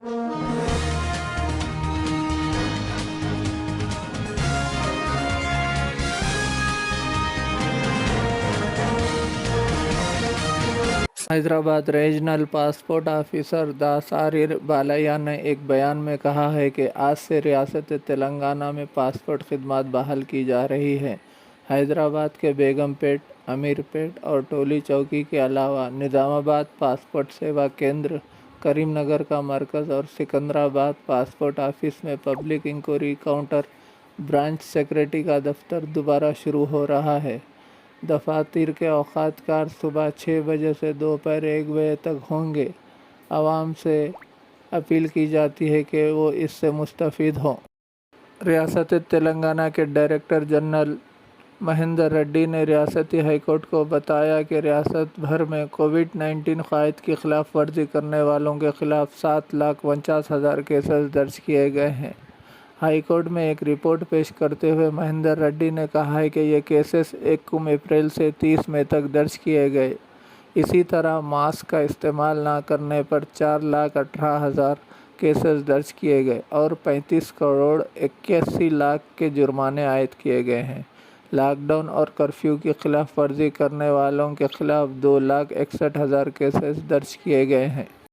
Hyderabad regional passport officer Dasari Balayya ने एक बयान में कहा है कि आज से रियासत तेलंगाना में पासपोर्ट खिदमत बहाल की जा रही है। हैदराबाद के बेगमपेट, अमीरपेट और टोली चौकी के अलावा निज़ामाबाद पासपोर्ट सेवा केंद्र, करीमनगर का मरकज़ और सिकंदराबाद पासपोर्ट ऑफिस में public inquiry counter, branch secretary का दफ्तर दोबारा शुरू हो रहा है। दफातर के औकात सुबह 6 बजे से दोपहर 1 बजे तक होंगे। आवाम से अपील की जाती है कि वो इससे मुस्तफ़ीद हों। रियासत तेलंगाना के डायरेक्टर जनरल महेंदर रेड्डी ने रियासती हाईकोर्ट को बताया कि रियासत भर में कोविड-19 क़ायद की खिलाफ वर्जी करने वालों के खिलाफ 7,49,000 केसेस दर्ज किए गए हैं। हाईकोर्ट में एक रिपोर्ट पेश करते हुए महेंदर रेड्डी ने कहा है कि ये केसेस 1 अप्रैल से 30 मई तक दर्ज किए गए। इसी तरह मास्क का इस्तेमाल न करने पर 4,18,000 केसेस दर्ज किए गए और 35 करोड़ 81 लाख के जुर्माने आयद किए गए हैं। लॉकडाउन और कर्फ्यू की खिलाफ वर्जी करने वालों के खिलाफ 2,61,000 केसेस दर्ज किए गए हैं।